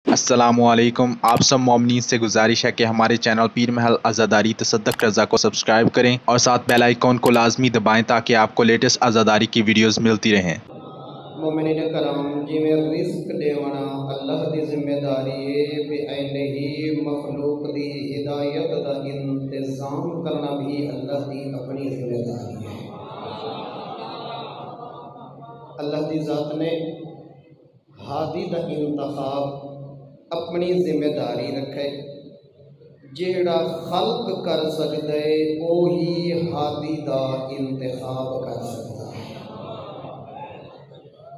अस्सलामुअलैकुम। आप सब मोमिनीन से गुजारिश है कि हमारे चैनल पीर महल आज़ादारी तसद्दुक़ रज़ा को सब्सक्राइब करें और साथ बेल आइकॉन को लाजमी दबाएं ताकि आपको लेटेस्ट आज़ादारी की वीडियोस मिलती रहें। मोमिनीन कराम जिमें रिस्क देवना अल्लाह दी जिम्मेदारी है बे ऐने ही मखलूक दी हिदायत दा इंतज़ाम करना भी अल्लाह दी अपनी जिम्मेदारी है। अल्लाह दी ज़ात ने हादी दा इंतखाब अपनी जिम्मेदारी रखे। जेड़ा खल्क कर सकता है वही हादी दा इंतखाब कर सकता है।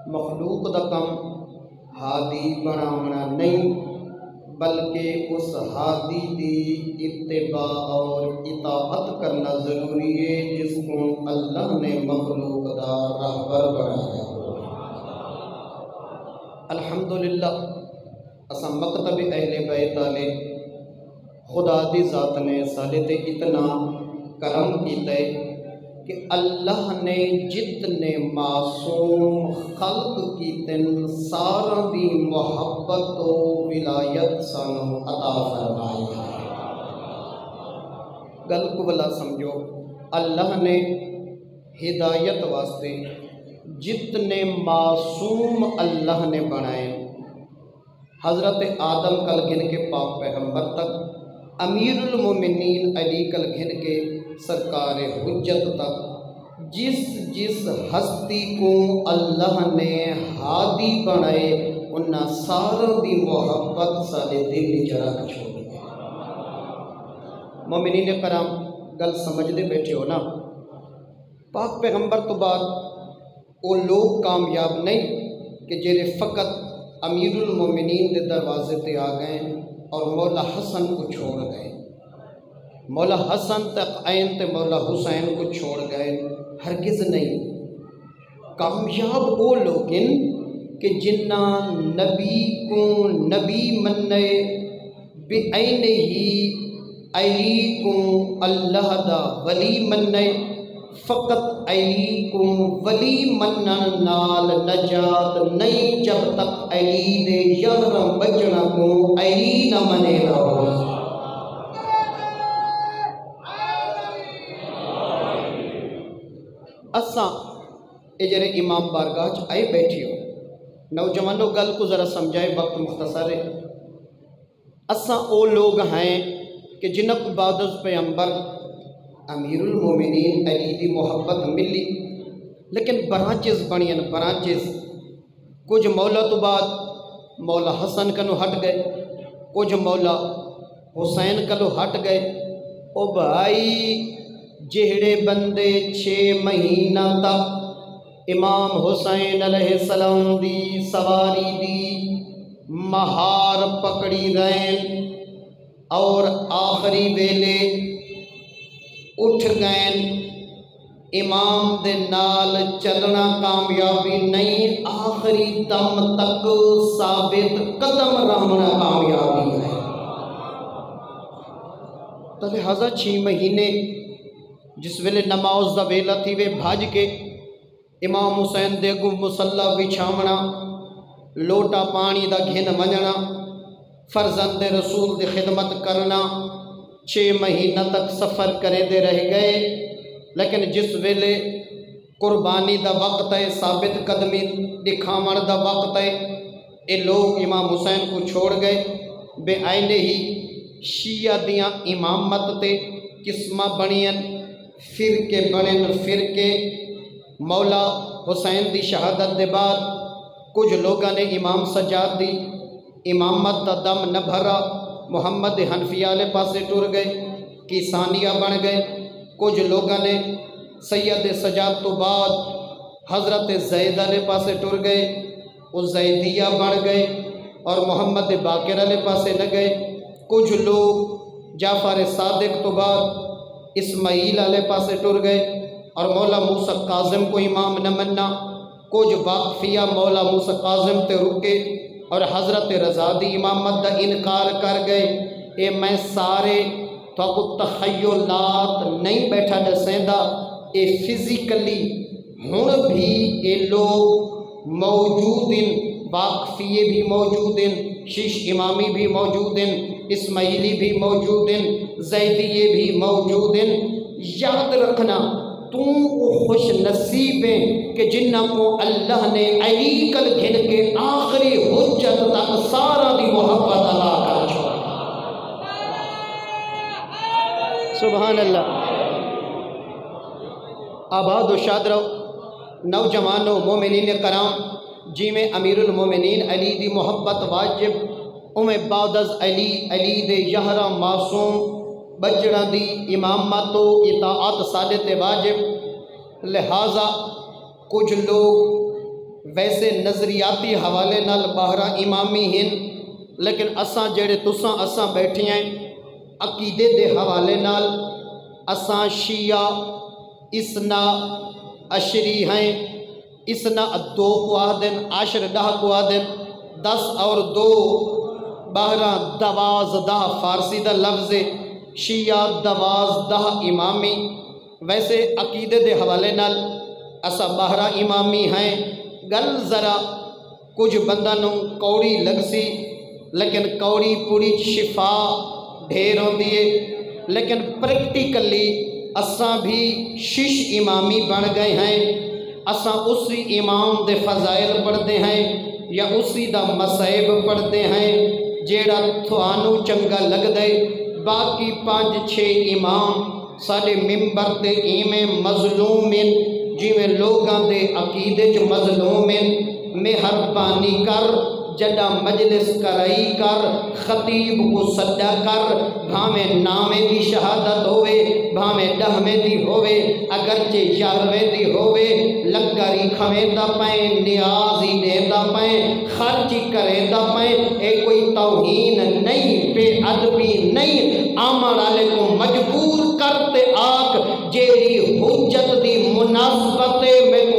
मखलूक दा कम हादी बनावना नहीं बल्कि उस हादी दी इत्तिबा और इताअत करना ज़रूरी है जिसको अल्लाह ने मखलूक दा रहबर बनाया। अल्हम्दुलिल्लाह असा मकतब अहले बैत आले खुदा दी ज़ात ने साडे ते इतना करम कीता है कि अल्लाह ने जितने मासूम खल्क कीते सारा दी मोहब्बत और विलायत सानू अता फरमाई है। गल को भला समझो, अल्लाह ने हिदायत वास्ते जितने मासूम अल्लाह ने बनाए, हज़रत आदम कल गिन के पाक पैगंबर तक, अमीरुल मोमिनीन अली कल घिन के सरकार हुज्जत तक, जिस जिस हस्ती को अल्लाह ने हादी बनाए उन्ना सारों दी मोहब्बत सारे दिल च रख छोड़ी। मोमिनीन कराम गल समझते बैठे हो ना। पाक पैगंबर तो बाद वो लोग कामयाब नहीं कि जेरे फ़कत अमीरुल मोमिनीन के दरवाजे ते आ गए और मौला हसन को छोड़ गए। मौला हसन तक ऐन ते मौला हुसैन को छोड़ गए, हरगिज़ नहीं। कामयाब वो लोगिन कि जिन्ना नबी को नबी मन्ने बेऐन ही अली को अल्लाह दा वली मन्ने। फ़कत अली को वली मनन नाल नजात नहीं जब तक अली दे यार बचना को अली न मने रहो। असा ये जरे इमाम बारगाह च आए बैठी हो, नौजवानों गल को ज़रा समझाए, वक्त मुख्तसर है। असा वो लोग हैं कि जिन्हें बादस पैगंबर अमीरुल मोमिनीन अली की मोहब्बत मिली, लेकिन ब्रांचेस बनियन ब्रांचेस। कुछ मौला तो बाद मौला हसन कनो हट गए, कुछ मौला हुसैन कनो हट गए। ओ भाई जेहड़े बंदे 6 महीना तक इमाम हुसैन अलैहिस्सलाम दी सवारी दी महार पकड़ी रहे और आखिरी वेले उठ गए, इमाम दे नाल चलना कामयाबी नहीं, आखिरी दम तक साबित कदम रहना कामयाबी है। तो लिहाजा 6 महीने जिस वेले नमाज दा वेला थी वे भज के इमाम हुसैन दे अगू मुसल्ला बिछावना, लोटा पानी दा घिन वंजना, फर्जंद रसूल दी खिदमत करना। 6 महीना तक सफ़र करेंदे रह गए, लेकिन जिस वेले कुर्बानी दा वक्त है, साबित कदमी दिखावन दा वक्त है, ये लोग इमाम हुसैन को छोड़ गए। बेआईने ही शिया दियाँ इमामत ते किस्मा बनियन, फिरके बने फिरके। मौला हुसैन दी शहादत के बाद कुछ लोगों ने इमाम सजाद दी इमामत का दम न भरा, मुहम्मद हनफिया वाले पासे टुर गए, किसानिया बन गए। कुछ लोगों ने सैयद सजाद तो बाद हज़रत जैद वाले पासे टुर गए, वो जैदिया बन गए और मुहम्मद बाकिर वाले पासे न गए। कुछ लोग जाफर सादिक तो बाद इस्माइल वाले पासे टुर गए और मौला मूसा काज़िम को इमाम न मन्ना। कुछ वाकफिया मौला मूसा काज़िम ते रुके और हज़रत रज़ा दी इमामत का इनकार कर गए। ये मैं सारे तो तखय्युलात नहीं बैठा दसेंदा, ये फिजिकली हुण भी ये लोग मौजूद वाकफिये भी मौजूद हैं, शीश इमामी भी मौजूद हैं, इस्माइली भी मौजूद हैं, जैदिये भी मौजूद हैं। याद रखना तू खुश नसीब है कि जिन्ना को अल्लाह ने अली कल घिन के आखिरी हुज्जत तक सारा दी मोहब्बत अता कर छोड़ा। सुभान अल्लाह। आबाद शाद रहो नौजवानों मोमिनीन कराम जी में अमीरुल मोमिनीन अली दी मोहब्बत वाजिब उमें बादज अली अली दे यहरा मासूम बजड़ा दी इमामतो इताअत सादत वाजिब। लिहाजा कुछ लोग वैसे नज़रियाती हवाले नाल बाहरा इमामी हैं, लेकिन असां जेड़े तुसां असां बैठे हैं अकीदे दे हवाले नाल असां शिया इसना अशरी हैं। इसना 2 को आदन, आशर 10 को आदन, 10 और 2 12 12 फारसी दा लफ्ज़ शिया 12 इमामी। वैसे अकीदे दे हवाले नाल असा 12 इमामी हैं। गल ज़रा कुछ बंदा नूं कौड़ी लगसी, लेकिन कौड़ी पूरी शिफा ढेर होती है। लेकिन प्रैक्टिकली असा भी शीश इमामी बन गए हैं। असा उसी इमाम दे फजाइल पढ़ते हैं या उसी दा मसैब पढ़ते हैं जेड़ा थानू चंगा लगदे। बाकी 5-6 इमाम साडे मिंबर ते इवें मज़लूम हैं जिवें लोगां दे अकीदे च मज़लूम हैं। मेहरबानी कर जड़ा मजलिस कराई कर, खतीब को सदा कर, भावें नामे की शहादत होवे भावें 10वें दी होवे, अगरचे 11वें दी होवे, लंगर ही खवेंदा पाए, नियाज ही देता पाए, खर्च ही करेंदा पाए। ये कोई तौहीन नहीं, बेअदबी नहीं, आमण वाले को मजबूर करते आक जेड़ी हुज्जत दी मुनासबत में